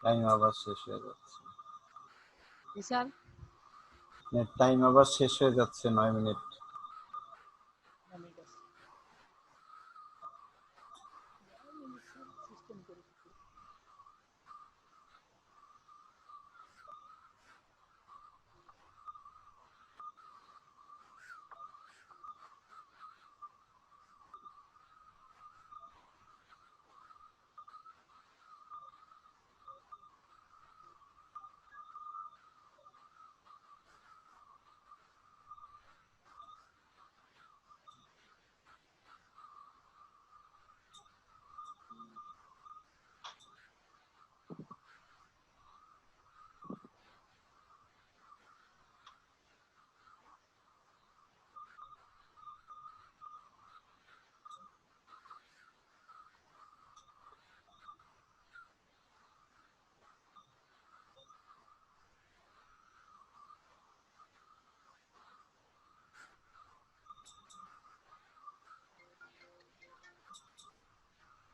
Time আবার শেষ হয়ে যাচ্ছে। জি স্যার। টাইম আবার শেষ হয়ে যাচ্ছে, 9 মিনিট। সিস্টেম করে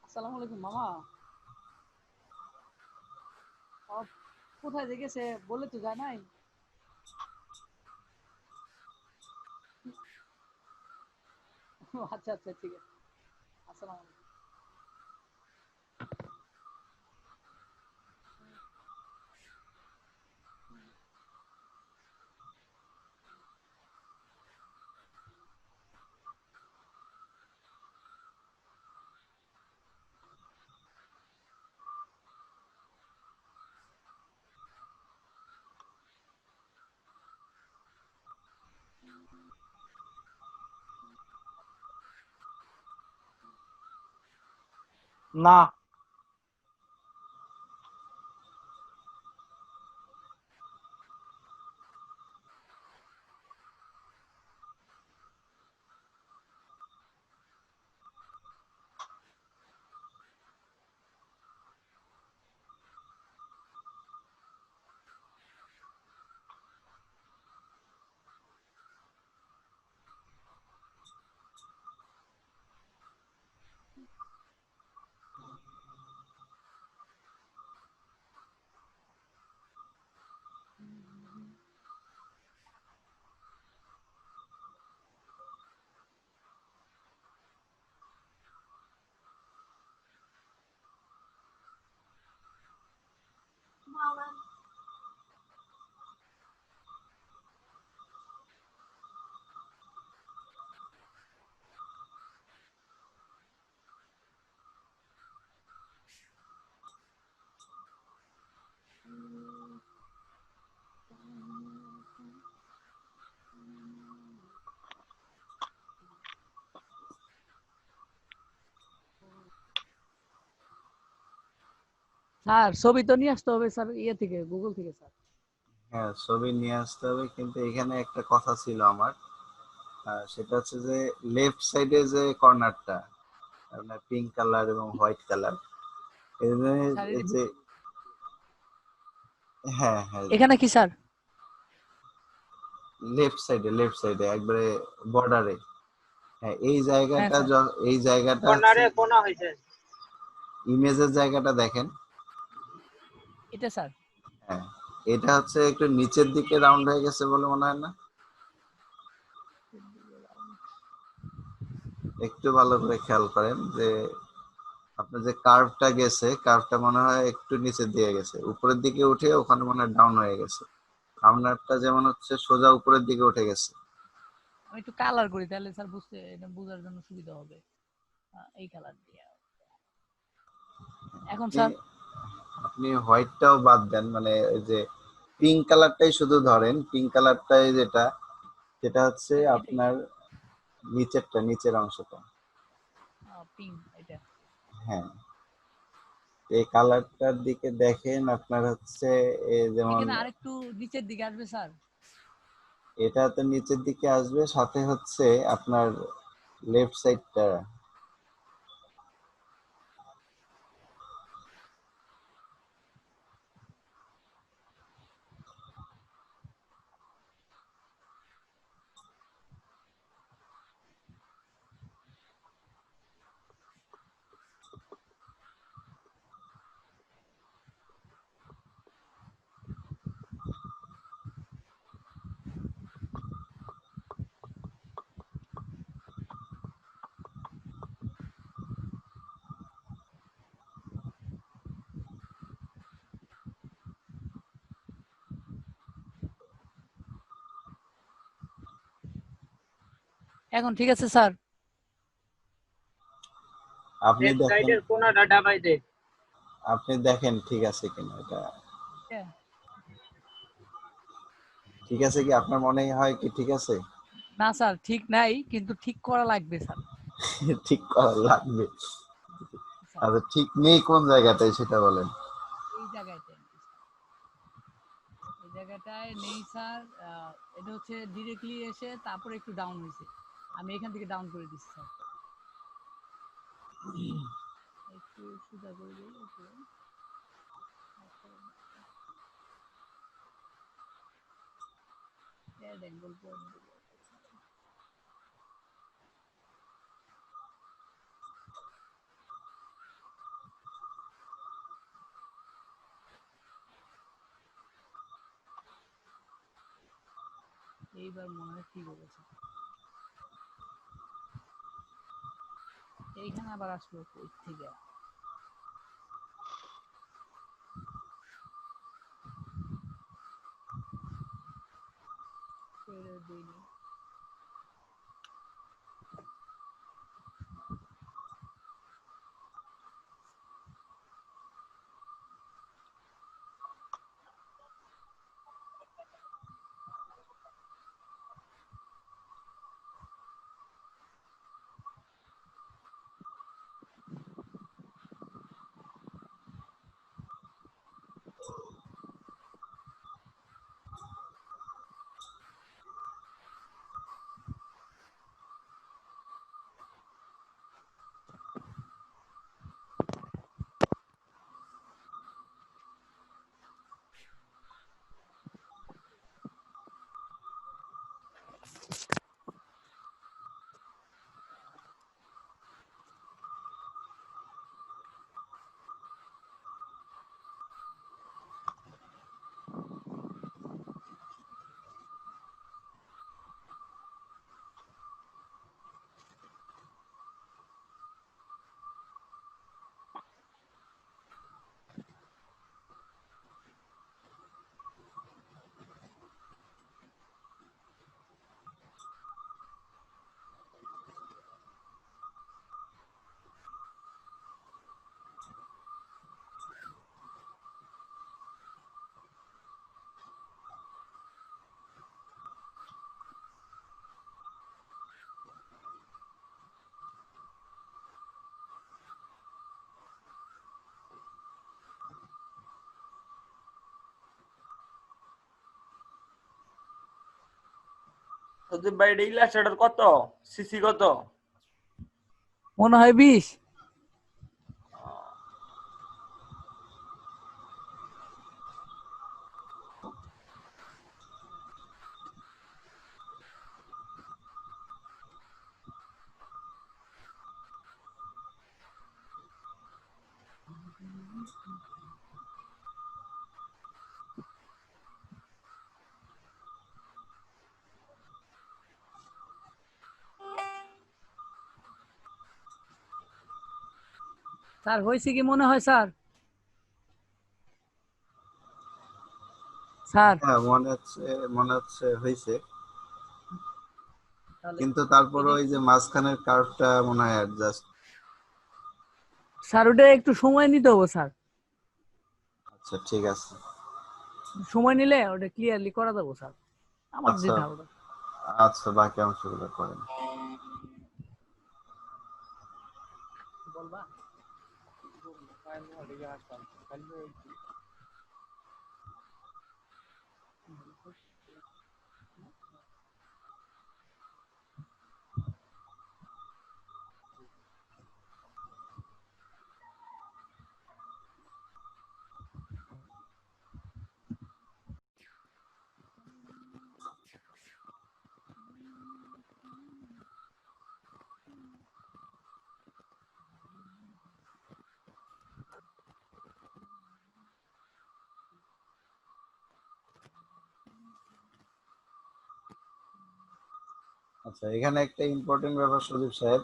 আসসালামু আলাইকুম মামা। কোথায় যে গেছে বলে তো যায় নাই। আচ্ছা আচ্ছা ঠিক আছে। আসসালামু আলাইকুম। না। স্যার ছবি তো নিয়ে আসতে হবে স্যার, ইয়ে থেকে, গুগল থেকে স্যার। হ্যাঁ, ছবি নিয়ে আসতে হবে, কিন্তু এখানে একটা কথা ছিল আমার। সেটা হচ্ছে যে লেফট সাইডে যে কর্নারটা, আপনার পিঙ্ক কালার এবং হোয়াইট কালার, স্যার এই যে, হ্যাঁ হ্যাঁ, এখানে কি স্যার? লেফট সাইডে একবারে বর্ডারে। হ্যাঁ, এই হ্যাঁ জায়গাটা স্যার। এই জায়গাটা হচ্ছে কর্নারে কোনা হয়েছে। ইমেজের জায়গাটা দেখেন। এটা স্যার। হ্যাঁ, এটা হচ্ছে একটু নিচের দিকে রাউন্ড হয়ে গেছে বলে মনে হয় না? একটু ভালো করে খেয়াল করেন যে আপনার যে কার্ভটা গেছে, কার্ভটা মনে হয় একটু নিচের দিকে গেছে, উপরের দিকে উঠে ওখানে মনে হয় ডাউন হয়ে গেছে। আপনারটা যেমন হচ্ছে সোজা উপরের দিকে উঠে গেছে। আমি একটু কালার করি তাহলে স্যার বুঝতে, এটা বোঝার জন্য সুবিধা হবে। এই কালার দিয়ে এখন আপনি স্যার। আপনি হোয়াইটটাও বাদ দেন, মানে ওই যে পিঙ্ক কালারটাই শুধু ধরেন। পিঙ্ক কালারটাই যেটা, সেটা হচ্ছে এটাই আপনার নিচের অংশটা। পিঙ্ক এটা। হ্যাঁ, এই কালারটার দিকে দেখেন। আপনার হচ্ছে যেমন এখানে আরেকটু নিচের দিকে আসবে স্যার। এটা তো নিচের দিকে আসবে, সাথে হচ্ছে আপনার লেফট সাইডটা। এখন ঠিক আছে স্যার? আপনি ব্যাক দেখেন, সাইডের কোণাটা ডাবাই দে। আপনি দেখেন ঠিক আছে কিনা এটা। হ্যাঁ। ঠিক আছে কি আপনার মনে হয় কি ঠিক আছে? না স্যার, ঠিক নাই, কিন্তু ঠিক করা লাগবে স্যার। ঠিক করা লাগবে। স্যার আচ্ছা ঠিক নেই কোন জায়গাটায় সেটা বলেন। এই জায়গাটায় নেই স্যার। এই জায়গাটায় নেই স্যার। এটা হচ্ছে ডিরেক্টলি এসে তারপরে একটু ডাউন হয়েছে। আমি এখান থেকে ডাউন করে দিচ্ছি স্যার। একটু সোজা করে দিই উপরে। অ্যাড অ্যাঙ্গেল পয়েন্ট দেবো। এইবার মনে হয় ঠিক হয়েছে। এইখানে আবার আসলো কই থেকে? ছেড়ে দিইনি। সজীব ভাই এটা ইলাস্ট্রেটর কত? সিসি কত? মনে হয় 20। স্যার হয়েছে কি মনে হয় স্যার? স্যার হ্যাঁ মনে হচ্ছে হয়েছে, তাহলে কিন্তু তারপরে এটা ওই যে মাঝখানের কার্ভটা মনে হয় অ্যাডজাস্ট। স্যার ওটা একটু সময় নিতে হবে স্যার। আচ্ছা ঠিক আছে। সময় নিলে ওটা ক্লিয়ারলি করা যাবে স্যার, আমার যে আচ্ছা ধারণা। আচ্ছা বাকি অংশগুলো করেন। বলবা? আচ্ছা এখানে একটা ইম্পর্টেন্ট ব্যাপার সুদীপ সাহেব,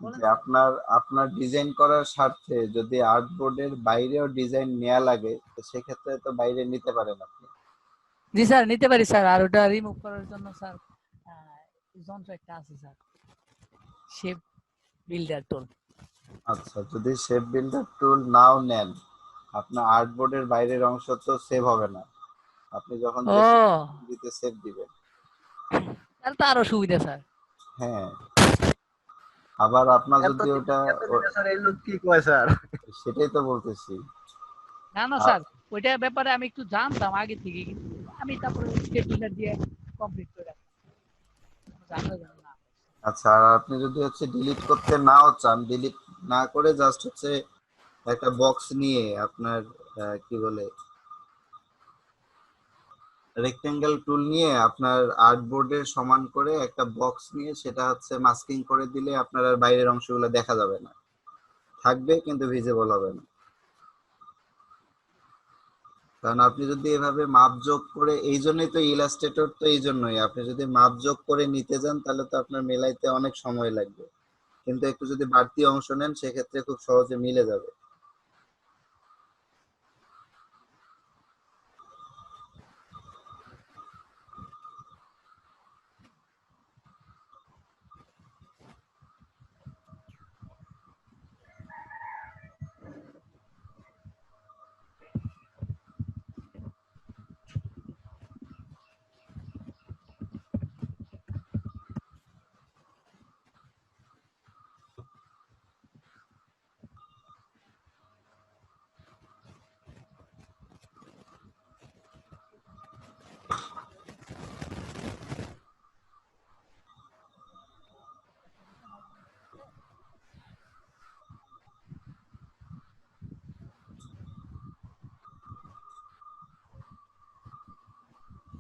বলেন যে স্যার। আপনার আপনার ডিজাইন করার স্বার্থে যদি আর্টবোর্ডের বাইরেও ডিজাইন নেওয়া লাগে তো সেক্ষেত্রে তো বাইরে নিতে পারেন আপনি। জি স্যার, নিতে পারি স্যার। আর ওটা রিমুভ করার জন্য স্যার যন্ত্র একটা আছে স্যার, শেপ বিল্ডার টুল। আচ্ছা, যদি শেপ বিল্ডার টুল নাও নেন, আপনার আর্টবোর্ডের বাইরের অংশ তো সেভ হবে না। আপনি যখন ও, দিতে সেভ দিবেন। তাহলে তো আরো সুবিধা স্যার। হ্যাঁ, আবার আপনার যদি ওটা এতদিনে স্যার এই লোক কি কয় স্যার? সেটাই তো বলতেছি। না না আ- স্যার, ওইটার ব্যাপারে আমি একটু জানতাম আগে থেকে, কিন্তু আমি তারপরে শেপ বিল্ডার দিয়ে কমপ্লিট করে রাখতাম, জানলে জানি না। আচ্ছা, আর আপনি যদি হচ্ছে ডিলিট করতে নাও চান, ডিলিট না করে জাস্ট হচ্ছে একটা বক্স নিয়ে আপনার কি বলে রেক্টেঙ্গেল টুল নিয়ে আপনার আর্টবোর্ডের সমান করে একটা বক্স নিয়ে সেটা হচ্ছে মাস্কিং করে দিলে আপনার আর বাইরের অংশগুলো দেখা যাবে না, থাকবে কিন্তু ভিজিবল হবে না। কারণ আপনি যদি এভাবে মাপ যোগ করে, এই জন্যই তো ইলাস্ট্রেটর, তো এই জন্যই আপনি যদি মাপ যোগ করে নিতে যান তাহলে তো আপনার মেলাইতে অনেক সময় লাগবে, কিন্তু একটু যদি বাড়তি অংশ নেন সেক্ষেত্রে খুব সহজে মিলে যাবে।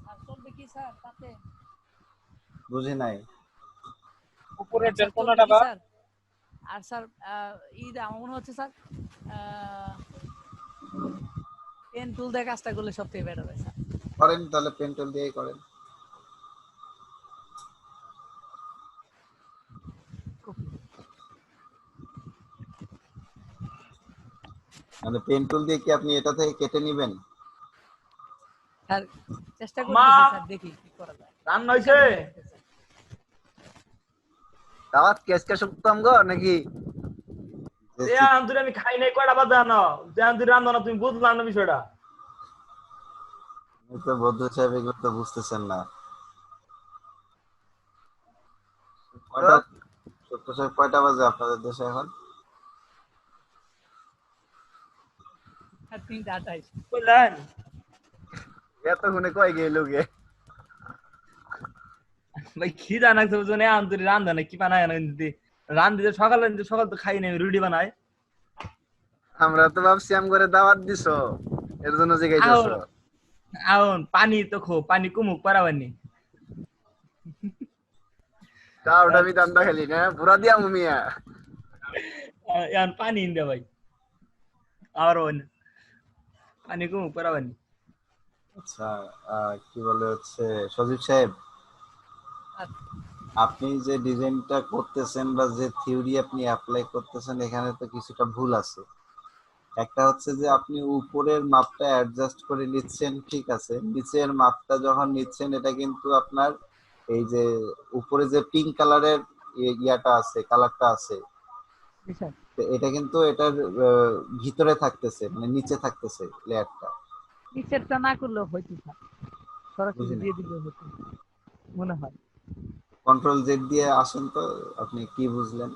স্যার চলবে কি স্যার তাতে? বুঝি নাই। উপরের স্যার চলবে কোনটা কি বা? স্যার? আর স্যার আমার মনে হচ্ছে স্যার পেন টুল দিয়ে কাজটা করলে সব থেকে বেটার হয় স্যার। করেন তাহলে, পেন টুল দিয়েই করেন। মানে পেন টুল দিয়ে কি আপনি এটা থেকে কেটে নিবেন? স্যার চেষ্টা মা, করতেছি স্যার, দেখি কি করা যায়। রান্না হইছে? দাওয়াত কি আজকে শুনতাম গো নাকি? যে এ আন্দুরে আমি খাই নাই, কয়টা বাজে আনো? যে আন্দুরে রান্না না, তুমি বুঝলাম না বিষয়টা। আপনি তো বদ্ধ সাহেব এগুলো তো বুঝতেছেন না। কয়টা, সত্য সাহেব কয়টা বাজে আপনাদের দেশে এখন? স্যার 3:28। বুঝলেন? এতক্ষণে কয় গেল গে? ভাই খিদা লাগছে বুঝুন, এ আন্দুরে রান্ধা না কি বানায় না দিদি। রান্ধি সকালে, সকাল তো খাই নাই, রুটি বানাই। আমরা তো ভাবছি আম করে দাওয়াত দিছো, এর জন্য জিগাইতেছো। আউন, আউন পানি তো খো, পানি কুমুক পারাবানি। কাউটা আমি দান্দা খেলি না পুরা দিয়া মুমিয়া। এখন পানি ইন দে ভাই, আর পানি কুমুক পারাবানি। আচ্ছা, কি বলে হচ্ছে সজীব সাহেব, আর আপনি যে ডিজাইনটা করতেছেন বা যে থিওরি আপনি অ্যাপ্লাই করতেছেন এখানে তো কিছুটা ভুল আছে। একটা হচ্ছে যে আপনি উপরের মাপটা অ্যাডজাস্ট করে নিচ্ছেন, ঠিক আছে, নিচের মাপটা যখন নিচ্ছেন এটা কিন্তু আপনার এই যে উপরে যে পিঙ্ক কালারের ইয়াটা আছে, কালারটা আছে, জি স্যার, তো এটা কিন্তু এটার ভিতরে থাকতেছে, মানে নিচে থাকতেছে লেয়ারটা। নিচেরটা না করলেও হয়তো স্যার, সরাসরি বুঝি না, দিয়ে দিলেও হতো মনে হয়। কন্ট্রোল জেড দিয়ে আসেন তো, আপনি কি বুঝলেন?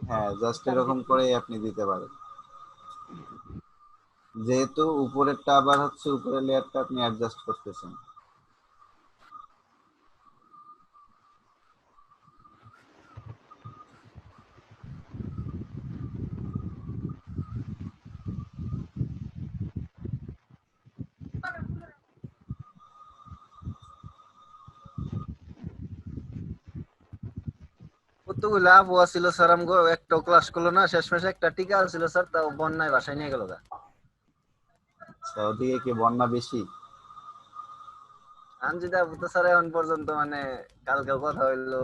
হ্যাঁ, জাস্ট এরকম করেই আপনি দিতে পারেন। যেহেতু উপরেরটা আবার হচ্ছে উপরের লেয়ারটা আপনি অ্যাডজাস্ট করতেছেন। কতগুলো আপু ছিল স্যার, আমগো একটা ক্লাস করলো না, শেষমেশ একটা টিকা ছিল স্যার, তাও বন্যায় বাসায় নিয়ে গেল গা। আচ্ছা, ওদিকে কি বন্যা বেশি? আনজিদা আপু তো স্যার এখন পর্যন্ত মানে কালকেও কথা হইলো,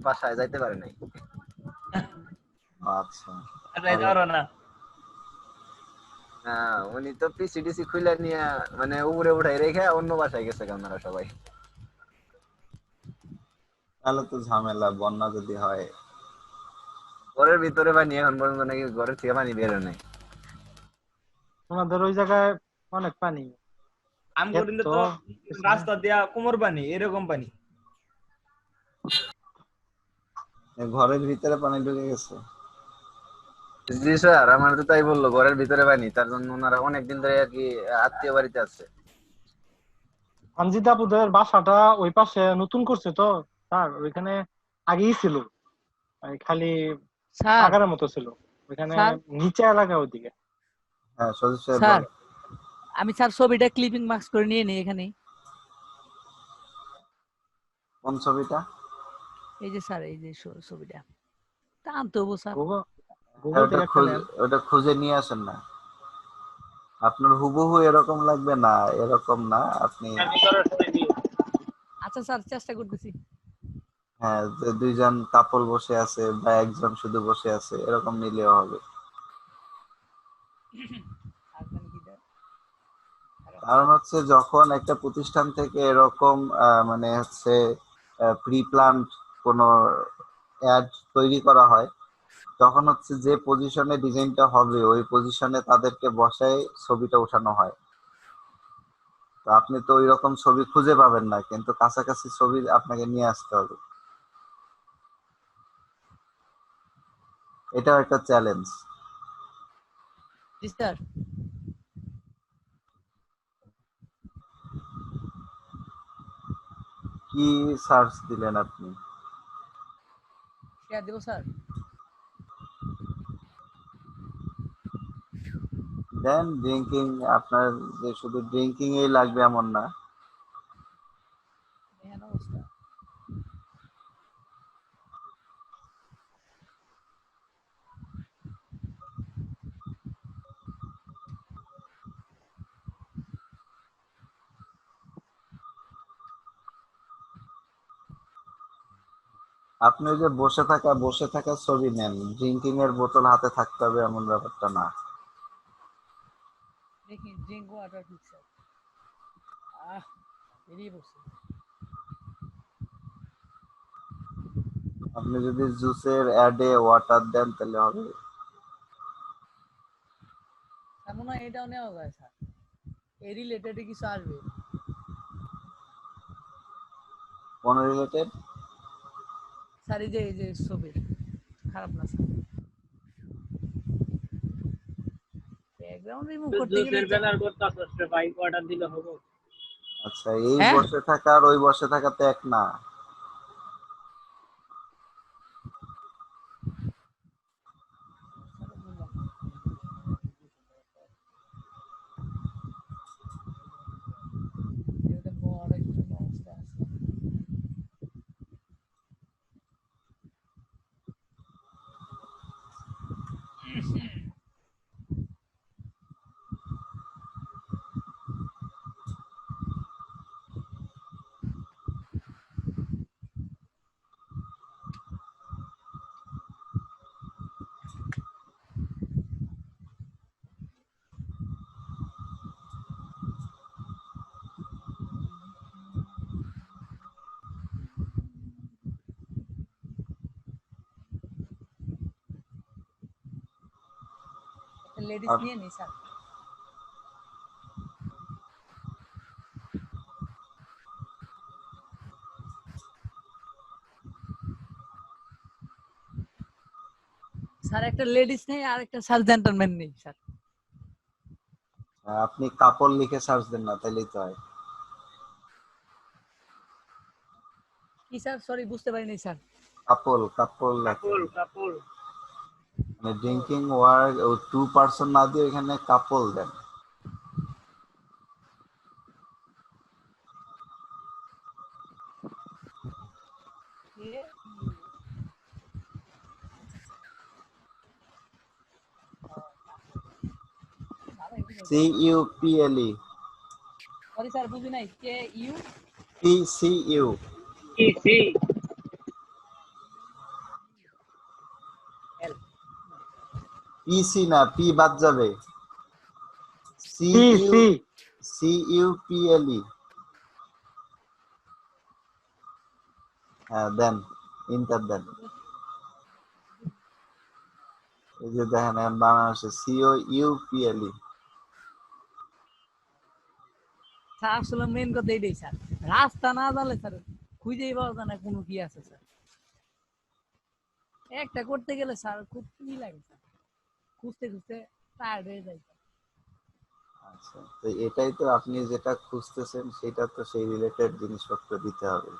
বাসায় যাইতে পারে নাই। আচ্ছা যাইতে পারো না। হ্যাঁ, উনি তো পিসিডিসি খুলে নিয়ে মানে উপরে উঠাই রেখে অন্য বাসায় গেছে আপনারা সবাই। তাহলে তো ঝামেলা, বন্যা যদি হয়। ঘরের ভিতরে পানি, এখন পর্যন্ত নাকি ঘরের থেকে পানি বের হয় নাই। তোমাদের ওই জায়গায় অনেক পানি, আম ক্ষেত করিলে তো তো কিছু না। রাস্তা দিয়া কোমর পানি, এরকম পানি। ঘরের ভিতরে পানি ঢুকে গেছে। জি স্যার, আমার তো তাই বললো, ঘরের ভিতরে পানি, তার জন্য ওনারা অনেকদিন ধরে আর কি আত্মীয় বাড়িতে আছে। অঞ্জিত আপুদের বাসাটা ওই পাশে নতুন করছে তো স্যার, ওইখানে আগেই ছিল, ওই খালি স্যার আগারের মতো ছিল ওইখানে, স্যার নিচে এলাকা ওইদিকে। হ্যাঁ সজীব সাহেব স্যার বলেন। আমি স্যার ছবিটা ক্লিপিং মার্কস করে নিয়ে নিই এখানে। কোন ছবিটা? এই যে স্যার, এই যে ছবিটা তা আনতে হবো স্যার। গুগল হ্যাঁ, গুগল থেকে একটা নেন। ওটা খুঁজে নিয়ে আসেন না। আপনার হুবহু এরকম লাগবে না, এরকম না আপনি। আচ্ছা স্যার, চেষ্টা করতেছি। হ্যাঁ, যে দুইজন কাপল বসে আছে বা একজন শুধু বসে আছে এরকম নিলেও হবে। কারণ হচ্ছে যখন একটা প্রতিষ্ঠান থেকে এরকম মানে হচ্ছে প্রি প্ল্যান কোনো অ্যাড তৈরি করা হয়, তখন হচ্ছে যে পজিশনে ডিজাইনটা হবে ওই পজিশনে তাদেরকে বসায় ছবিটা ওঠানো হয়। তো আপনি তো ওই রকম ছবি খুঁজে পাবেন না, কিন্তু কাছাকাছি ছবি আপনাকে নিয়ে আসতে হবে। এটাও একটা চ্যালেঞ্জ। জি স্যার। কি সার্চ দিলেন আপনি? শেয়ার দেবো স্যার। দেন ড্রিঙ্কিং, আপনার যে শুধু ড্রিঙ্কিং এই লাগবে এমন না। এখানে অবস্থা। আপনি ওই যে বসে থাকা ছবি নেন, ড্রিঙ্কিং এর বোতল হাতে থাকতে হবে এমন ব্যাপারটা না। দেখি ড্রিঙ্ক ওয়াটার পিকচার। বেরিয়ে পড়ছে। আপনি যদি জুসের অ্যাডে ওয়াটার দেন তাহলে হবে। তার মনে হয় এটাও নেওয়া যায় স্যার, এই রিলেটেড কিছু আসবে। কোন রিলেটেড? স্যার এই যে ছবির, খারাপ না স্যার, ব্যাকগ্রাউন্ড রিমুভ করতে গেলে আচ্ছা, এই হ্যাঁ বসে থাকা আর ওই বসে থাকা তো এক না। এটা বড় একটা অবস্থা আছে। লেডিস আর নিয়ে নি স্যার। স্যার একটা লেডিস নেই আর একটা স্যার জেন্টলম্যান নেই স্যার। আপনি কাপল লিখে সার্চ দেন না, তাহলেই তো হয়। কি স্যার, সরি বুঝতে পারিনি স্যার। কাপল কাপল লেখেন। মানে ও ড্রিঙ্কিং ওয়ার টু পারসন না দিয়ে এখানে কাপল দেন। এ CUPLE। সরি স্যার, বুঝি নাই। K U? PCU। পিসি না, পি বাদ যাবে। C C U C CUPLE। হ্যাঁ দেন, ইন্টার দেন। এই যে দেখেন এখন বাংলাদেশে COUPLE। স্যার আসলে মেন কথা এটাই স্যার, রাস্তা না জানলে স্যার খুঁজেই পাওয়া যায় না কোনো কি আছে স্যার। একটা করতে গেলে স্যার খুব ই লাগে স্যার, খুঁজতে খুঁজতে টায়ার্ড হয়ে যায় স্যার। আচ্ছা, তো এটাই তো আপনি যেটা খুঁজতেছেন, সেটা তো সেই রিলেটেড জিনিসপত্র দিতে হবে।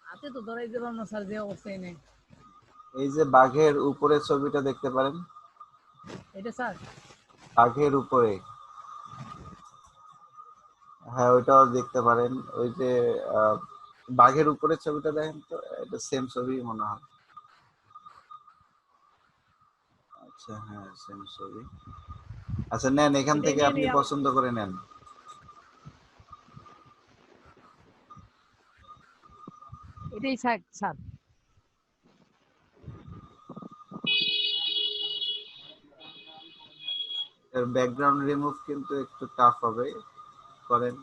হাতে তো ধরাই দিলাম না স্যার, যে অবস্থায় নেই। এই যে বাঘের উপরের ছবিটা দেখতে পারেন, এটা স্যার বাঘের উপরে, হ্যাঁ ওইটাও দেখতে পারেন। ওই যে আহ, বাঘের উপরের ছবিটা দেখেন তো, এটা সেম ছবি মনে হয়। আচ্ছা হ্যাঁ, সেম ছবি। আচ্ছা নেন, এখান এটাই থেকে নিয়ে আপনি নিয়ে পছন্দ করে নেন। এটাই স্যার স্যার। এর ব্যাকগ্রাউন্ড রিমুভ কিন্তু একটু টাফ হবে, করেন।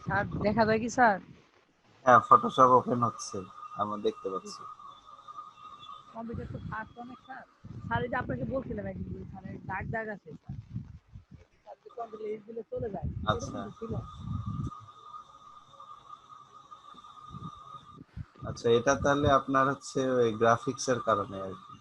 স্যার দেখা যায় কি স্যার? হ্যাঁ, ফটোশপ ওপেন হচ্ছে, আমরা দেখতে পাচ্ছি। কম্পিউটার তো ফাস্ট অনেক স্যার। স্যার এই যে আপনাকে বলছিলাম একদিন যে স্যার দাগ দাগ আছে স্যার, স্যার যে কম্পিউটার ইউজ দিলে চলে যায়, আচ্ছা এরকম তো ছিল। আচ্ছা, এটা তাহলে আপনার হচ্ছে ওই গ্রাফিক্স এর কারণে আর কি।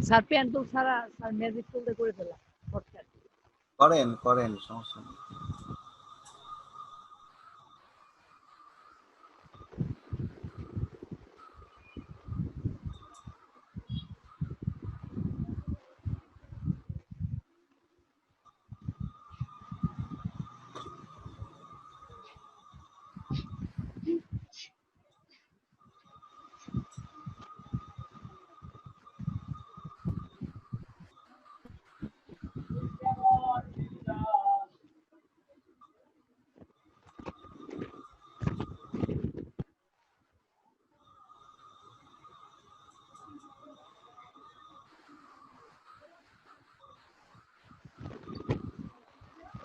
স্যার পেন টুল ছাড়া স্যার ম্যাজিক টুল দিয়ে করে ফেলা শর্টকাট। করেন করেন, সমস্যা নেই।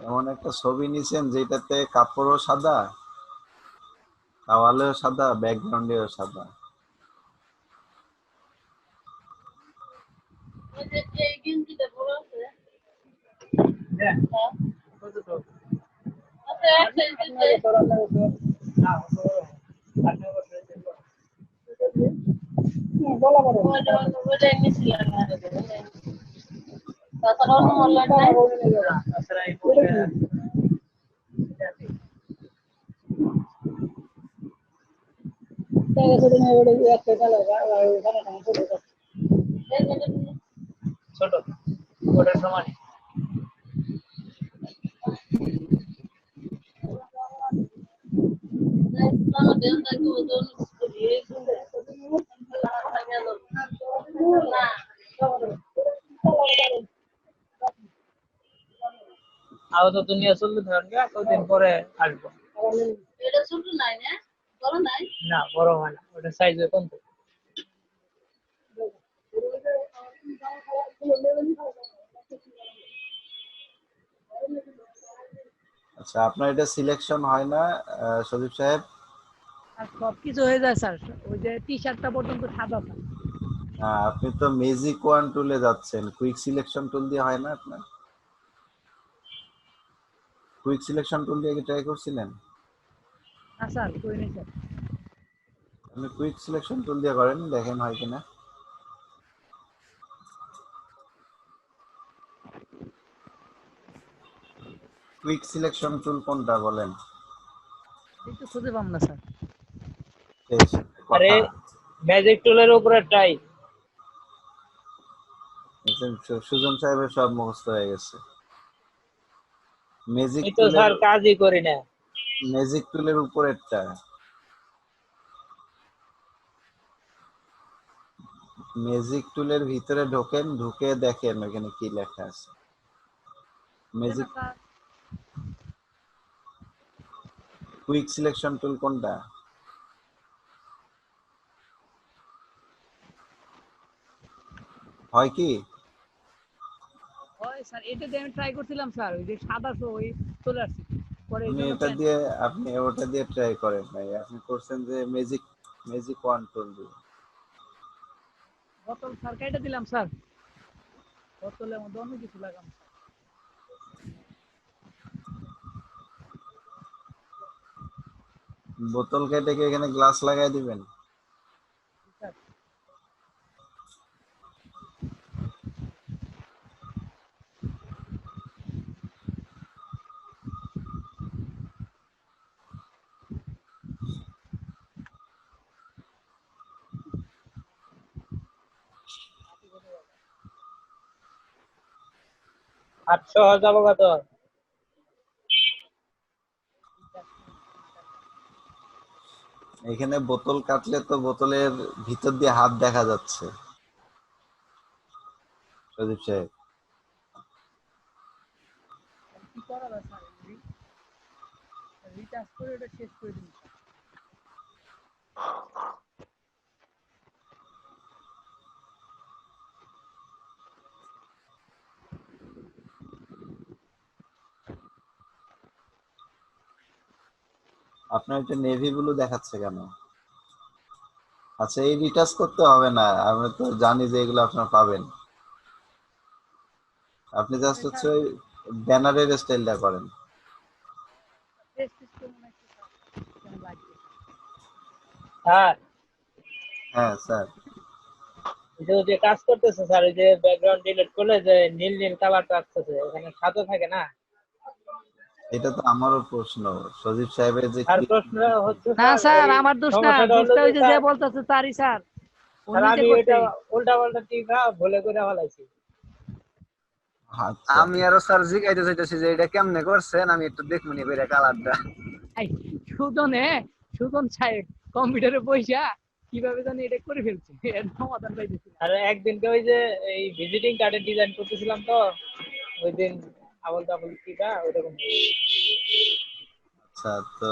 এমন একটা ছবি নিছেন যেটাতে কাপড়ও সাদা, দেওয়ালেও সাদা, ব্যাকগ্রাউন্ডেও সাদা। ছোট ওটার সমান আপাতত দুনিয়া চলতে থাকবে কতদিন পরে আসবো না বড় হয় না ওটা সাইজে কম তো। আচ্ছা, আপনার এটা সিলেকশন হয় না সজীব সাহেব? আর সবকিছু হয়ে যায় স্যার, ওই যে টি শার্টটা পর্যন্ত সাদা স্যার। আপনি তো ম্যাজিক ওয়ান টুলে যাচ্ছেন, কুইক সিলেকশন টুল দিয়ে হয় না আপনার? কুইক সিলেকশন টুল দিয়ে কি ট্রাই করছিলেন? না স্যার করিনি স্যার। আপনি কুইক সিলেকশন টুল দিয়ে করেন, দেখেন হয় কিনা। কুইক সিলেকশন টুল কোনটা বলেন? এই তো খুঁজে পাম না স্যার। শেষ আরে কথা। ম্যাজিক টুলের উপরে ট্রাই। সুজন সাহেবের সব মুখস্থ হয়ে গেছে। ম্যাজিক আমি তো টুলের, স্যার কাজই করি না। ম্যাজিক টুলের উপরেরটা। ম্যাজিক টুলের ভিতরে ঢোকেন, ঢুকে দেখেন ওখানে কি লেখা আছে। Magic sir quick selection tool কোনটা? হয় কি? হয় স্যার, এটা দিয়ে আমি ট্রাই করছিলাম স্যার, ওই যে সাদা তো ওই চলে আসছে পরে এই আপনি জন্য এটা দিয়ে, আপনি ওটা দিয়ে ট্রাই করেন নাই, আপনি করছেন যে ম্যাজিক, ম্যাজিক ওয়ান টুল দিয়ে। বোতল স্যার কেটে দিলাম স্যার, বোতলের মধ্যে অন্য কিছু লাগাম। বোতল কেটে কি এখানে গ্লাস লাগাই দিবেন? স্যার আটশো যাবো কত? এখানে বোতল কাটলে তো বোতলের ভিতর দিয়ে হাত দেখা যাচ্ছে প্রদীপ সাহেব। কি করা যায় স্যার, রিচার্জ করে ওটা শেষ করে দিন। আপনার এটা নেভি ব্লু দেখাচ্ছে কেন? আচ্ছা, এই রিটাচ করতে হবে না, আমরা তো জানি যে এগুলো আপনার পাবেন। আপনি জাস্ট হচ্ছে ওই ব্যানারের স্টাইলটা করেন। স্যার হ্যাঁ স্যার। যে কাজ করতেছে স্যার, ওই যে ব্যাকগ্রাউন্ড ডিলিট করলে যে নীল নীল কালারটা আসতেছে, ওখানে সাদা থাকে না। এটা তো আমারও প্রশ্ন, সজীব সাহেবের যে আর কি প্রশ্ন হচ্ছে না স্যার, আমার দোষ না, দোষটা ওই যে যে বলতেছে তারই স্যার, ও নিজে করছে। উল্টা পাল্টা টিপা ভুলে করে ফেলাইছি। আচ্ছা, আমি আরো স্যার জিজ্ঞাইতে চাইতেছি যে এটা কেমনে করছেন, আমি একটু দেখমনি কইরা কালারটা। এই সুজন সুজন সাহেব কম্পিউটারে পয়সা কিভাবে জানি এটা করে ফেলছে, এর সমাধান পাইতেছি না। আর একদিনকে ওই যে এই ভিজিটিং কার্ডের ডিজাইন করতেছিলাম তো, ওই দিন আবল তাবল টিপা ওইরকম আচ্ছা। তো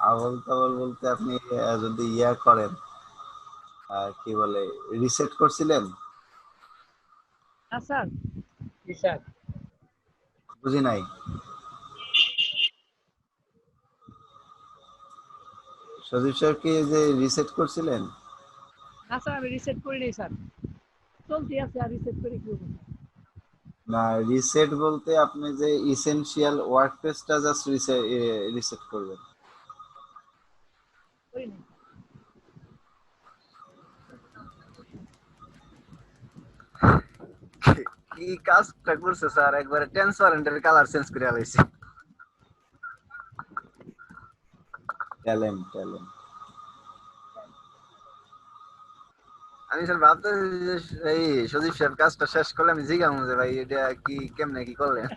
আবল তাবল বলতে আপনি যদি ইয়া করেন, কি বলে, রিসেট করছিলেন? না স্যার। জি স্যার। বুঝি নাই। সজীব সাহেব কি এই যে রিসেট করছিলেন? না স্যার আমি রিসেট করি নাই স্যার, চলতে আছে আর রিসেট করে কি হবে? না, রিসেট বলতে আপনি যে ইসেনশিয়াল ওয়ার্ক পেজটা জাস্ট রিসেট করবেন। করি নাই। কি কাজটা করছে স্যার, একবারে ট্রান্সপারেন্টের কালার চেঞ্জ করে আলাইছে। Talent talent. আমি স্যার ভাবতেছি যে এই সজীব সাহেব কাজটা শেষ করলে আমি জিজ্ঞাসা যে ভাই এটা কি কেমনে কি করলেন।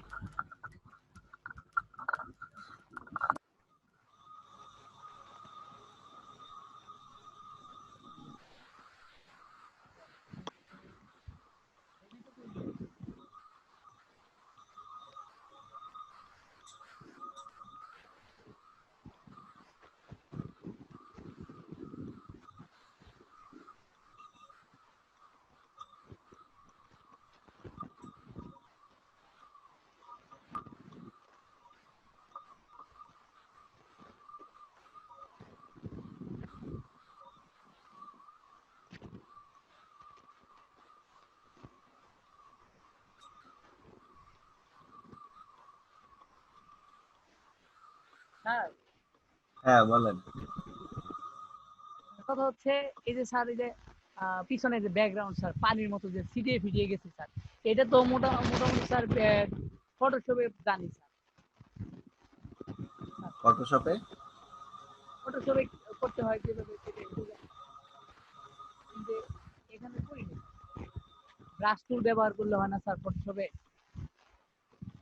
স্যার হ্যাঁ বলেন। কথা হচ্ছে এই যে স্যার এই যে পিছনে যে ব্যাকগ্রাউন্ড স্যার পানির মতো যে ছিটিয়ে ফিটিয়ে গেছে স্যার, এটা তো মোটামুটি স্যার ফটোশপে জানি স্যার। ফটোশপে ফটোশপে করতে হয় যেভাবে সেটা একটু জানি। কিন্তু এখানে করি না, ব্রাশ টুল ব্যবহার করলে হয় না স্যার ফটোশপে?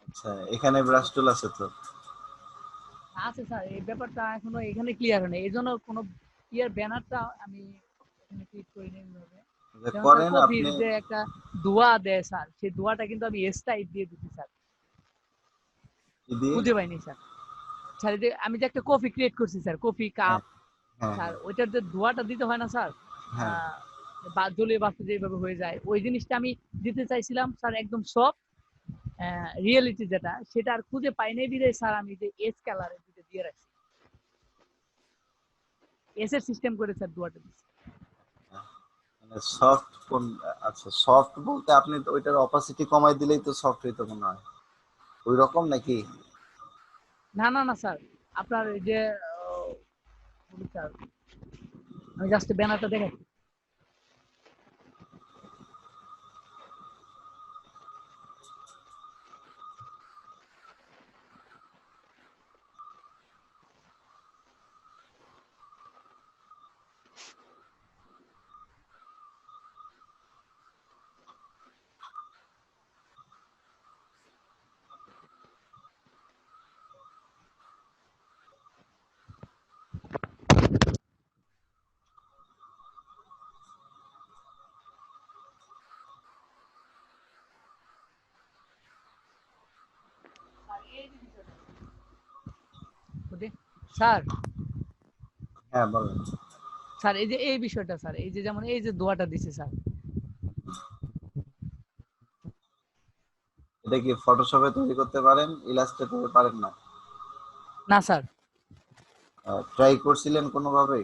আচ্ছা, এখানে ব্রাশ টুল আছে তো? আছে স্যার, এই ব্যাপারটা এখনো এখানে ক্লিয়ার হয় না, এই জন্য কোনো ইয়ার ব্যানারটা আমি এখানে ক্লিক করি নি এইভাবে। যে যেমন স্যার করেন কফির আপনি যে একটা দোয়া দেয় স্যার, সেই দোয়াটা কিন্তু আমি এস টাইপ দিয়ে দিচ্ছি স্যার, কি দিয়ে? খুঁজে পাইনি স্যার। স্যার এই যে আমি যে একটা কফি ক্রিয়েট করছি স্যার, কফি হ্যাঁ কাপ হ্যাঁ স্যার, ওইটার যে দোয়াটা দিতে হয় না স্যার, হ্যাঁ। বা জলীয় বাষ্প যেভাবে হয়ে যায়, ওই জিনিসটা আমি দিতে চাইছিলাম স্যার একদম সফট রিয়েলিটি যেটা, সেটা আর খুঁজে পাই নাই বিধায় স্যার আমি যে এস কালারের দিতে দিয়ে রাখছি, এস এর সিস্টেম করে স্যার দোয়াটা দিচ্ছি। মানে সফট কোন? আচ্ছা, সফট বলতে আপনি তো ওইটার অপাসিটি কমাই দিলেই তো সফট হইতো মনে হয়, ওই রকম নাকি? না না না স্যার, আপনার এই যে স্যার আমি জাস্ট ব্যানারটা দেখাচ্ছি। ওকে? স্যার হ্যাঁ বলেন। স্যার এই যে এই বিষয়টা স্যার, এই যে যেমন এই যে দোয়াটা দিছে স্যার। এটা কি ফটোশপে তৈরি করতে পারেন, ইলাস্ট্রেটরে পারেন না? না স্যার, ট্রাই করছিলেন কোনোভাবে?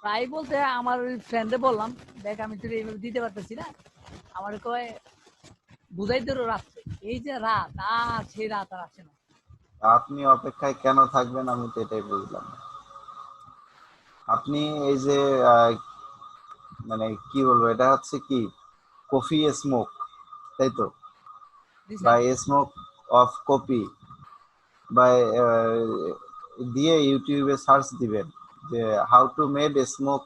প্রায় বলতে আমার ওই ফ্রেন্ডে বললাম, দেখ আমি তো এইভাবে দিতে পারতেছি না, আমার কয় বুঝাই তোর রাত্রে, এই যে রাত আর সেই রাত আর আসে না। আপনি অপেক্ষায় কেন থাকবেন আমি তো এটাই বুঝলাম না। আপনি এই যে আহ, মানে কি বলবো, এটা হচ্ছে কি কফি স্মোক, তাই তো? জি বা স্যার। স্মোক অফ কপি, বা দিয়ে ইউটিউবে সার্চ দিবেন যে how to made smoke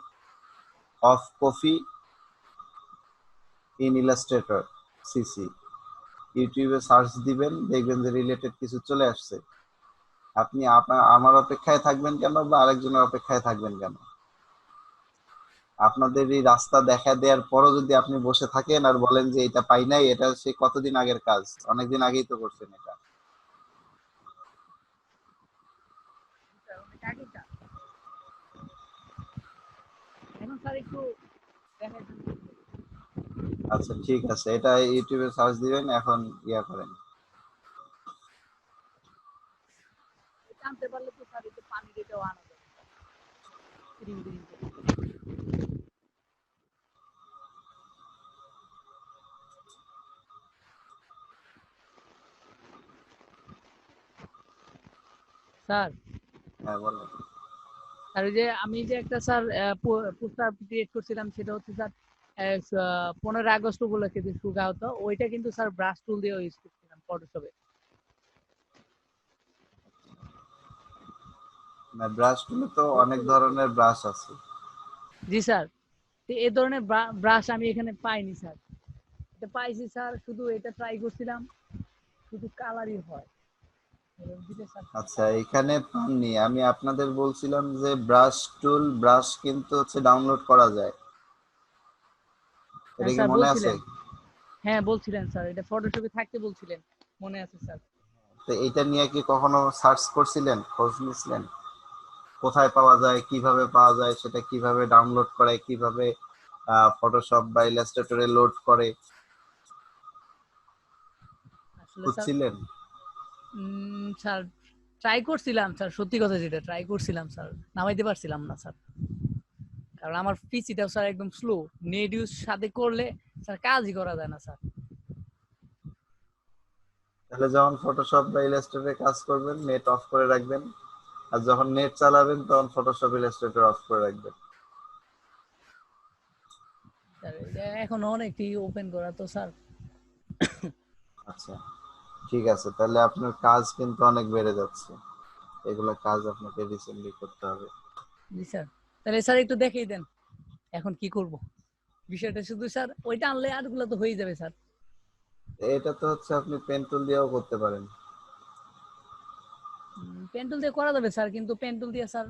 of coffee in Illustrator CC, ইউটিউবে সার্চ দিবেন, দেখবেন যে রিলেটেড কিছু চলে আসছে। আপনি আমার অপেক্ষায় থাকবেন কেন, বা আরেকজনের অপেক্ষায় থাকবেন কেন? আপনাদের এই রাস্তা দেখা দেওয়ার পরও যদি আপনি বসে থাকেন আর বলেন যে এটা পাই নাই, এটা সে কতদিন আগের কাজ, অনেকদিন আগেই তো করছেন এটা। স্যার, অনেক আগে কাজ। এখন স্যার একটু দেখার জন্য আচ্ছা ঠিক আছে, এটা ইউটিউবে সার্চ দিবেন এখন, ইয়া করেন। জানতে পারলে তো স্যার এই যে পানির এটাও আনা যাবে। তিরিং তিরিং করে। স্যার হ্যাঁ বলেন। আর ওই যে আমি যে একটা স্যার পোস্টার ক্রিয়েট করছিলাম, সেটা হচ্ছে স্যার 15 আগস্ট উপলক্ষে যে শুকা হতো, ওইটা কিন্তু স্যার ব্রাশ টুল দিয়ে ইউজ করছিলাম ফটোশপে। না, ব্রাশ টুলে তো অনেক ধরনের ব্রাশ আছে। জি স্যার, তো এই ধরনের ব্রাশ আমি এখানে পাইনি স্যার। এটা পাইছি স্যার, শুধু এটা ট্রাই করছিলাম, শুধু কালারই হয়। এবার দিলে স্যার আচ্ছা, এখানে পাননি, আমি আপনাদের বলছিলাম যে ব্রাশ টুল, ব্রাশ কিন্তু হচ্ছে ডাউনলোড করা যায়, এটা হ্যাঁ কি স্যার মনে আছে? বলছিলেন। হ্যাঁ বলছিলেন স্যার, এটা ফটোশপে থাকতে বলছিলেন, মনে আছে স্যার। তো এটা নিয়ে কি কখনো সার্চ করছিলেন, খোঁজ নিছিলেন কোথায় পাওয়া যায়, কিভাবে পাওয়া যায়, সেটা কিভাবে ডাউনলোড করে, কিভাবে ফটোশপ বা ইলাস্ট্রেটরে লোড করে, আসলে স্যার খুঁজছিলেন? স্যার ট্রাই করছিলাম স্যার, সত্যি কথা যেটা ট্রাই করছিলাম স্যার, নামাইতে পারছিলাম না স্যার। কারণ আমার পিসিটাও স্যার একদম স্লো, নেট ইউজ সাথে করলে স্যার কাজই করা যায় না স্যার। তাহলে যখন ফটোশপ বা ইলাস্ট্রেটরে কাজ করবেন নেট অফ করে রাখবেন, আর যখন নেট চালাবেন তখন ফটোশপ ইলাস্ট্রেটর অফ করে রাখবেন। স্যার এটা এখনো অনেকটি ওপেন করা তো স্যার। আচ্ছা, ঠিক আছে, তাহলে আপনার কাজ কিন্তু অনেক বেড়ে যাচ্ছে, এগুলো কাজ আপনাকে রিসেন্টলি করতে হবে। জি স্যার, তাহলে স্যার একটু দেখিয়ে দেন এখন কি করব বিষয়টা, শুধু স্যার ওইটা আনলে আরগুলো তো হয়ে যাবে স্যার। এটা তো হচ্ছে আপনি পেন টুল দিয়েও করতে পারেন। পেন টুল দিয়ে করা যাবে স্যার, কিন্তু পেন টুল দিয়ে স্যার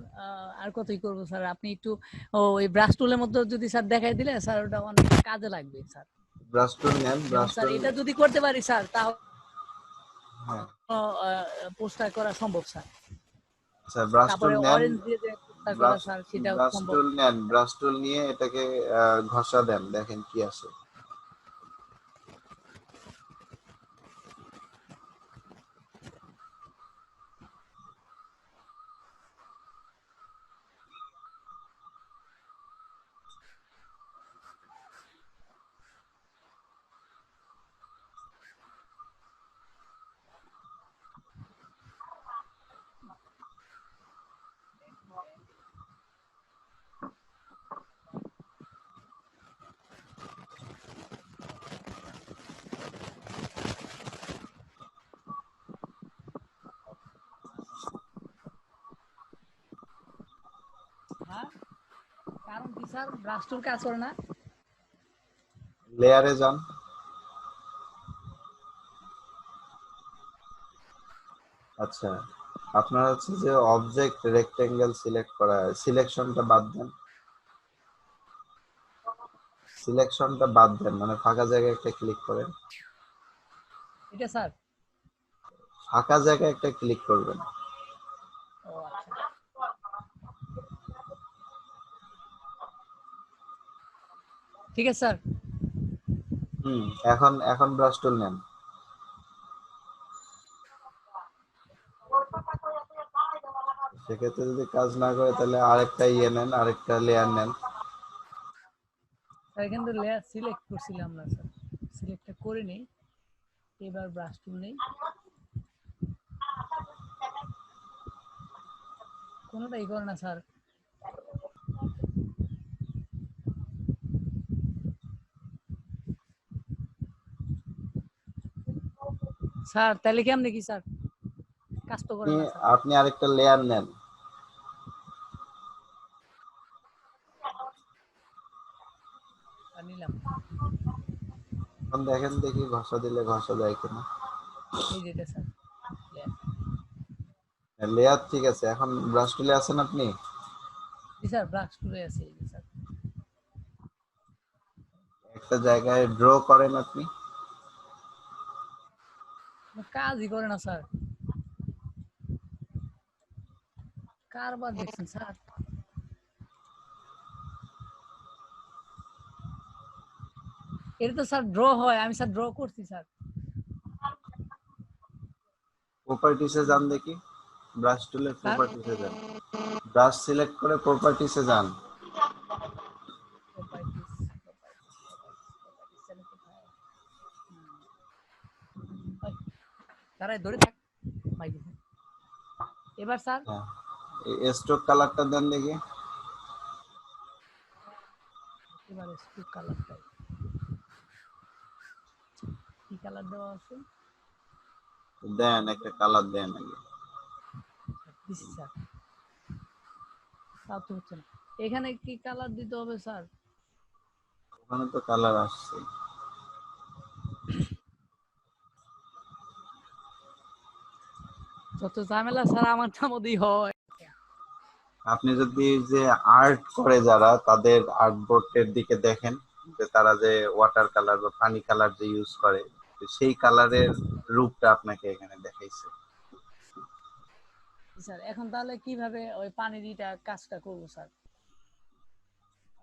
আর কতই করবো স্যার, আপনি একটু ওই ব্রাশ টুলের মধ্যে যদি স্যার দেখাই দিলে স্যার, ওটা অনেক কাজে লাগবে স্যার। ব্রাশ টুল নেন, যেমন ব্রাশ স্যার টুল। এটা যদি করতে পারি স্যার, তাহলে হ্যাঁ, পোস্টার করা সম্ভব স্যার। আচ্ছা, ব্রাশ তারপরে টুল নেন, অরেঞ্জ দিয়ে যে পোস্টার করা ব্রাশ স্যার, সেটাও ব্রাশ সম্ভব। টুল নেন, ব্রাশ টুল নিয়ে এটাকে ঘষা দেন, দেখেন কি আসে। হ্যাঁ, কারণ কি স্যার, ব্রাশ টুল কাজ করে না। লেয়ারে যান, আচ্ছা, আপনার হচ্ছে যে অবজেক্ট রেক্টেঙ্গেল সিলেক্ট করা, সিলেকশনটা বাদ দেন, সিলেকশনটা বাদ দেন, মানে ফাঁকা জায়গায় একটা ক্লিক করেন, এটা স্যার। ফাঁকা জায়গায় একটা ক্লিক করবেন। ও আচ্ছা, ঠিক আছে স্যার। হুম, এখন এখন ব্রাশ টুল নেন, সেক্ষেত্রে যদি কাজ না করে তাহলে আরেকটা ইয়ে নেন, আরেকটা লেয়ার নেন। স্যার এখান থেকে লেয়ার সিলেক্ট করছিলাম না স্যার, সিলেক্টটা করে নেই, এবার ব্রাশ টুল নেই, কোনোটাই করে না স্যার। স্যার তাহলে কেমনে কি স্যার, কাজ তো করে আপনি না স্যার। আপনি আরেকটা লেয়ার নেন, আর নিলাম, এখন দেখেন দেখি ঘষা দিলে ঘষা যায় কিনা। এই যেটা স্যার layer। লেয়ার ঠিক আছে, এখন ব্রাশ টুলে আছেন আপনি? জি স্যার, ব্রাশ টুলে আছে এই যে স্যার। একটা জায়গায় ড্র করেন আপনি, কোনো কাজই করে না স্যার, কারবার দেখছেন স্যার। এটা তো স্যার ড্র হয়, আমি স্যার ড্র করছি স্যার। প্রপার্টিসে যান দেখি, ব্রাশ টুলের স্যার প্রপার্টিসে যান, ব্রাশ সিলেক্ট করে প্রপার্টিসে যান। তারাই ধরে থাক ভাই। এবার স্যার হ্যাঁ, এই স্ট্রোক কালারটা দেন দেখি। এবার স্ট্রোক কালারটাই কি কালার দেওয়া আছে দেন একটা কালার দেন আগে। দিছি স্যার, তাও তো হচ্ছে না। এখানে কি কালার দিতে হবে স্যার? ওখানে তো কালার আসছে। যত ঝামেলা স্যার আমারটার মধ্যেই হয়। আপনি যদি যে আর্ট করে যারা, তাদের আর্টবোর্ডের দিকে দেখেন, যে তারা যে ওয়াটার কালার বা পানি কালার যে ইউজ করে, তো সেই কালারের রূপটা আপনাকে এখানে দেখাইছে। স্যার এখন তাহলে কিভাবে ওই পানির ইটা কাজটা করবো স্যার?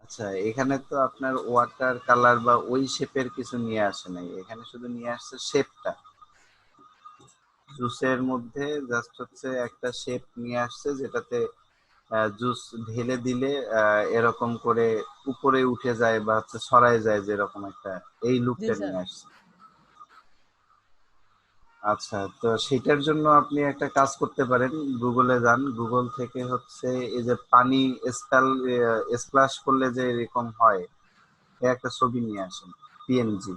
আচ্ছা, এখানে তো আপনার ওয়াটার কালার বা ওই শেপের কিছু নিয়ে আসে নাই, এখানে শুধু নিয়ে আসছে শেপটা। জুসের মধ্যে জাস্ট হচ্ছে একটা শেপ নিয়ে আসছে, যেটাতে জুস ঢেলে দিলে এরকম করে উপরে উঠে যায় বা হচ্ছে ছড়ায় যায়, যেরকম একটা এই জি লুকটা স্যার। নিয়ে আসছে। আচ্ছা, তো সেটার জন্য আপনি একটা কাজ করতে পারেন, গুগলে যান, গুগল থেকে হচ্ছে এই যে পানি স্প্ল্যাশ করলে যে এরকম হয়, এই একটা ছবি নিয়ে আসেন, পিএনজি।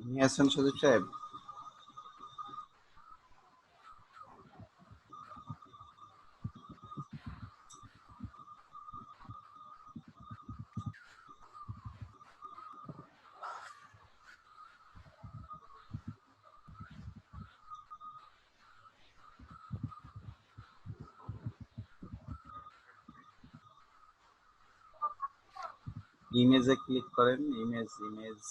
নিয়ে আসেন সুদীপ সাহেব। ইমেজে ক্লিক করেন, ইমেজ ইমেজ।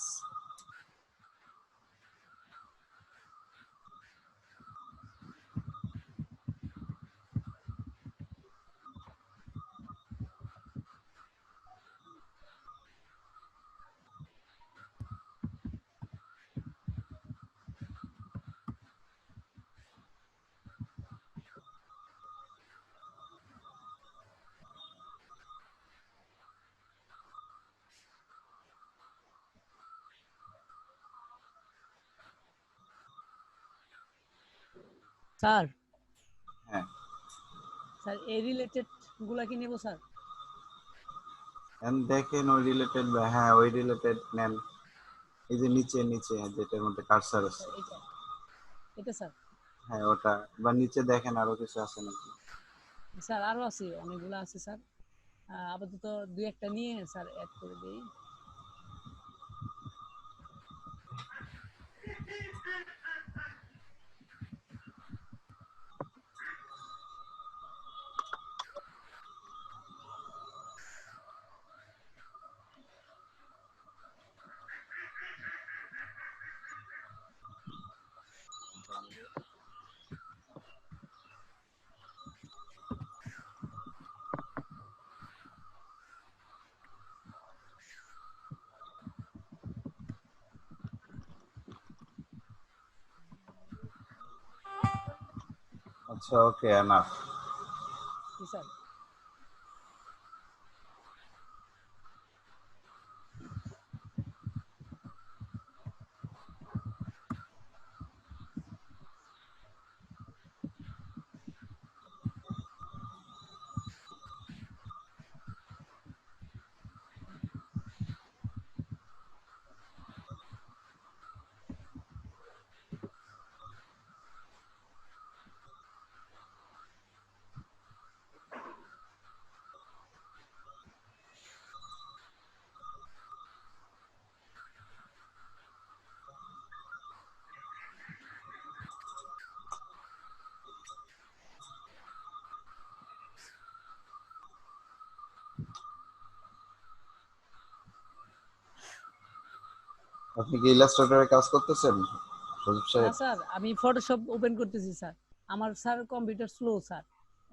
স্যার হ্যাঁ, স্যার এই রিলেটেড গুলা কি নেবো স্যার? দেখেন ওই রিলেটেড, হ্যাঁ ওই রিলেটেড নেন। এই যে নিচে নিচে যেটার মধ্যে কার্সার আছে, স্যার এটা এটা স্যার। হ্যাঁ ওটা। বা নিচে দেখেন আরো কিছু আছে নাকি। স্যার আরো আছে, অনেকগুলো আছে স্যার। আপাতত দুই একটা নিয়ে স্যার অ্যাড করে দেই। আচ্ছা, ওকে, এনাফ। জি স্যার। আপনি কি ইলাস্ট্রেটরে কাজ করতেছেন সজীব না সাহেব? স্যার, আমি ফটোশপ ওপেন করতেছি স্যার। আমার স্যার কম্পিউটার স্লো স্যার,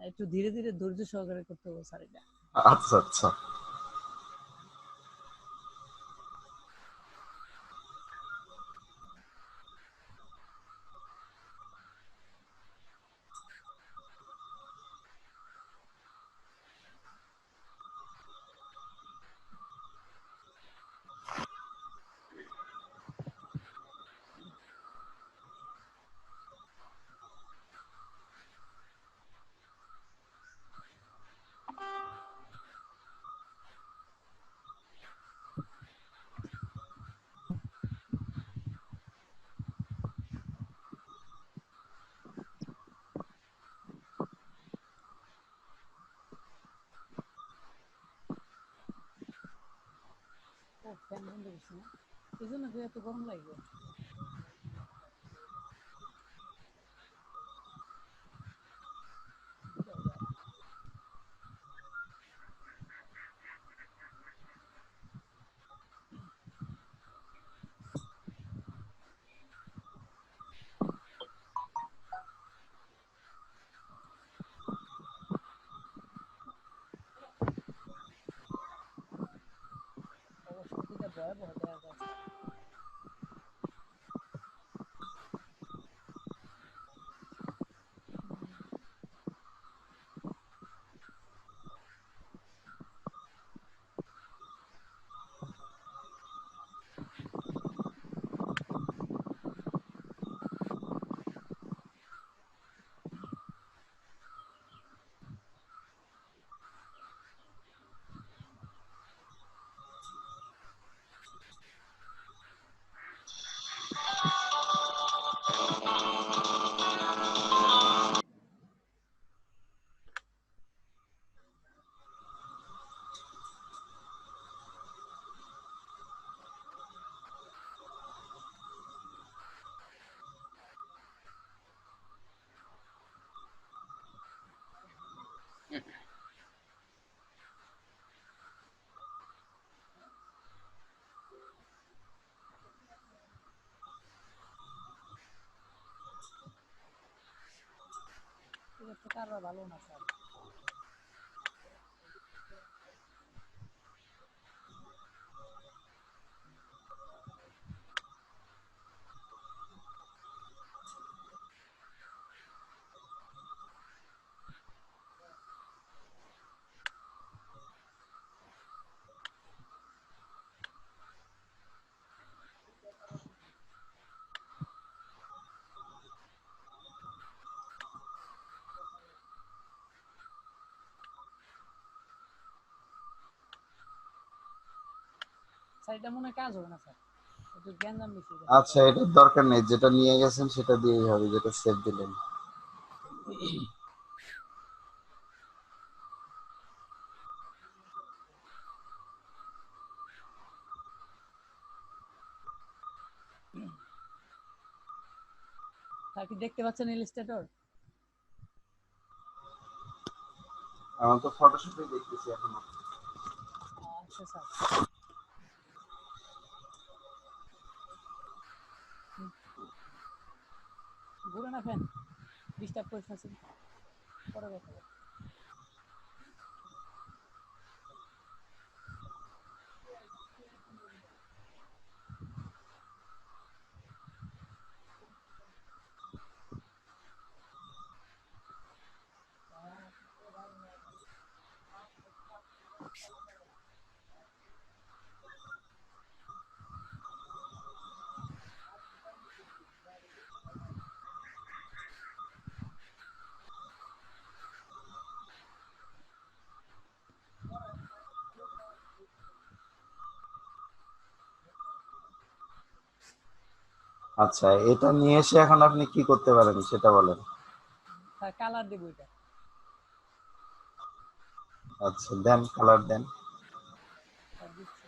একটু ধীরে ধীরে ধৈর্য সহকারে করতে হবে স্যার এটা। আচ্ছা আচ্ছা। ও ফ্যান বন্ধ করছি না, এই জন্য কি এত গরম লাগবে। অবস্থা ভয়াবহ দেখা যাচ্ছে। এটা তো কারবার ভালো না স্যার। স্যার এটা মনে হয় কাজ হবে না স্যার, একটু গ্যাঞ্জাম বেশি হয়ে গেছে। আচ্ছা, এটার দরকার নেই, যেটা নিয়ে গেছেন সেটা দিয়েই হবে, যেটা সেভ দিলেন। স্যার কি দেখতে পাচ্ছেন ইলাস্ট্রেটর? আমার তো ফটোশপে দেখতেছি এখনো। আচ্ছা স্যার। ঘুরে না ফ্যান, ডিস্টার্ব করে ফেলছেন, পরে কথা বলবো। আচ্ছা, এটা নিয়ে এসে এখন আপনি কি করতে পারেন সেটা বলেন। স্যার কালার দেবো এটা। আচ্ছা, দেন, কালার দেন। স্যার দিচ্ছি।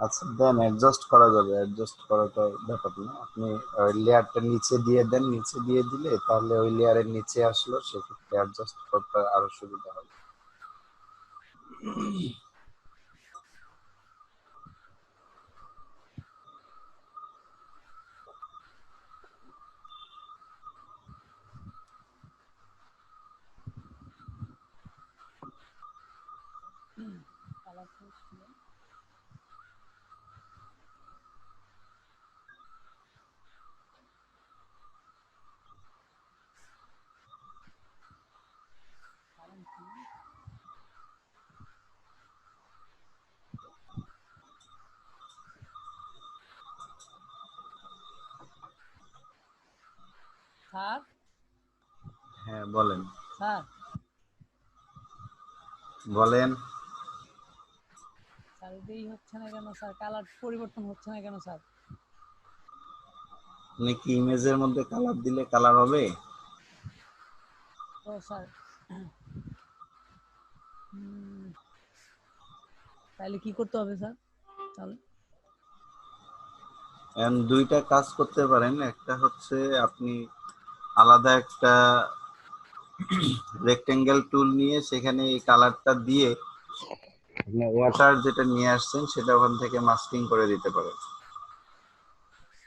আচ্ছা দেন, অ্যাডজাস্ট করা যাবে, অ্যাডজাস্ট করাটা ব্যাপার না। আপনি ওই লেয়ারটা নিচে দিয়ে দেন, নিচে দিয়ে দিলে তাহলে ওই লেয়ারের নিচে আসলো, সেক্ষেত্রে অ্যাডজাস্ট করতে আরো সুবিধা হবে। স্যার হ্যাঁ বলেন, স্যার বলেন। স্যার এটাই হচ্ছে না কেন স্যার? কালার পরিবর্তন হচ্ছে না কেন স্যার? আপনি কি ইমেজের মধ্যে কালার দিলে কালার হবে? তো স্যার তাহলে কি করতে হবে স্যার? তাহলে এখন দুইটা কাজ করতে পারেন। একটা হচ্ছে আপনি আলাদা একটা রেক্টেঙ্গেল টুল নিয়ে সেখানে এই কালারটা দিয়ে আপনি ওয়াটার যেটা নিয়ে আসছেন সেটা ওখান থেকে মাস্কিং করে দিতে পারেন।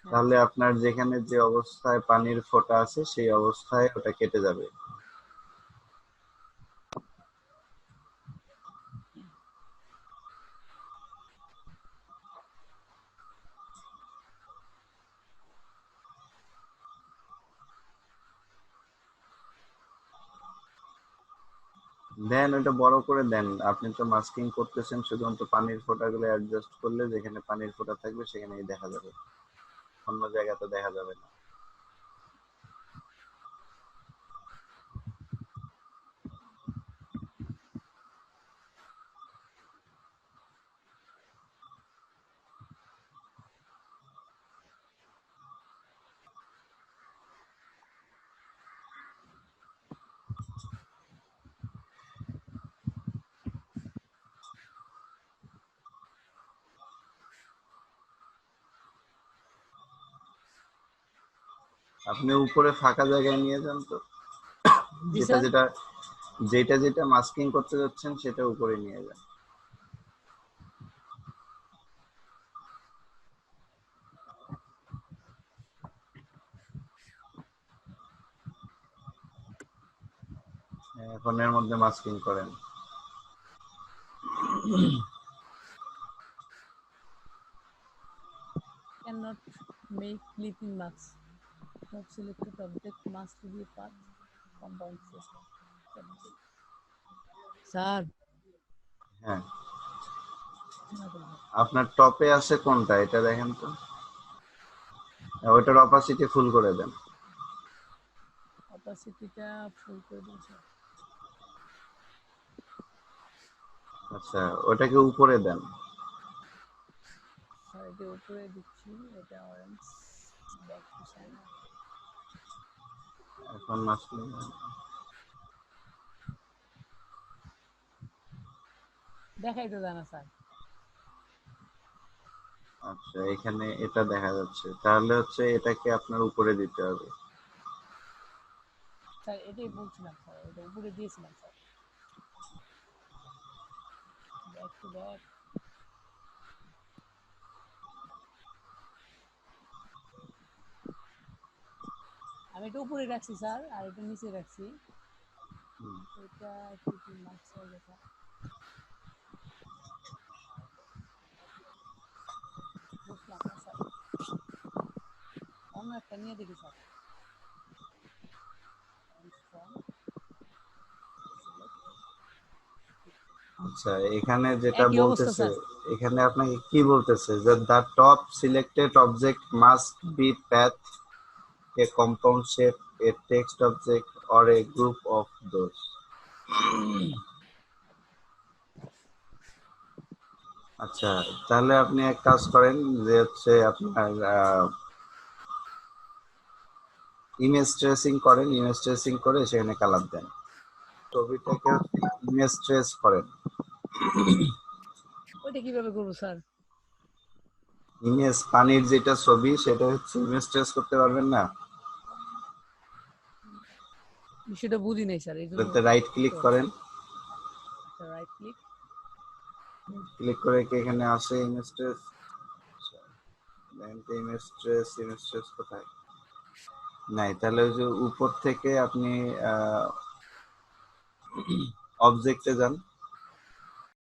তাহলে আপনার যেখানে যে অবস্থায় পানির ফোঁটা আছে সেই অবস্থায় ওটা কেটে যাবে। দেন ওটা বড় করে দেন। আপনি তো মাস্কিং করতেছেন, শুধুমাত্র পানির ফোঁটাগুলো অ্যাডজাস্ট করলে যেখানে পানির ফোঁটা থাকবে সেখানেই দেখা যাবে, অন্য জায়গাতে দেখা যাবে না। আপনি উপরে ফাঁকা জায়গায় নিয়ে যান তো, জি যেটা স্যার। যেটা যেটা যেটা মাস্কিং করতে যাচ্ছেন সেটা উপরে নিয়ে যান। এখন এর মধ্যে মাস্কিং করেন। Cannot make clipping marks. Not selected object must be part compound system. Sir হ্যাঁ, আপনার টপে আছে কোনটা এটা দেখেন তো। ওইটার অপাসিটি ফুল করে দেন। অপাসিটিটা ফুল করে দিন স্যার। আচ্ছা, ওটাকে উপরে দেন। স্যার এটা উপরে দিচ্ছি, এটা অরেঞ্জ ব্যাক টু সাইড। এখন মাস্কিং। দেখাই তো জানা স্যার। আচ্ছা, এখানে এটা দেখা যাচ্ছে, তাহলে হচ্ছে এটাকে আপনার উপরে দিতে হবে। স্যার এটাই বলছিলাম স্যার, এটা উপরে দিয়েছিলাম স্যার। Back to back. আমি এটা উপরে রাখছি স্যার, আর এটা নিচে রাখছি। এটা কি মার্কস হয়ে গেছে? বুঝলাম না স্যার, অন্য একটা নিয়ে দেখি স্যার। আচ্ছা, এখানে যেটা একই অবস্থা বলতেছে, স্যার। এখানে আপনাকে কি বলতেছে যে the top selected object must be path A compound shape, A text object or a group of those. আচ্ছা, তাহলে আপনি এক কাজ করেন যে হচ্ছে আপনার ইমেজ ট্রেসিং করেন, ইমেজ ট্রেসিং করে সেখানে কালার দেন। ছবিটাকে ইমেজ ট্রেস করেন। ওইটা কিভাবে করবো স্যার? ইমেজ পানির যেটা ছবি সেটা হচ্ছে ইমেজ ট্রেস করতে পারবেন না, সেটা বুঝি নাই স্যার, এই জন্য এটাতে রাইট ক্লিক করেন, রাইট ক্লিক। ক্লিক করে কি এখানে আসে ইমেজ ট্রেস, ইমেজ ট্রেস কোথায় নাই, তাহলে ওই যে উপর থেকে আপনি অবজেক্টে যান,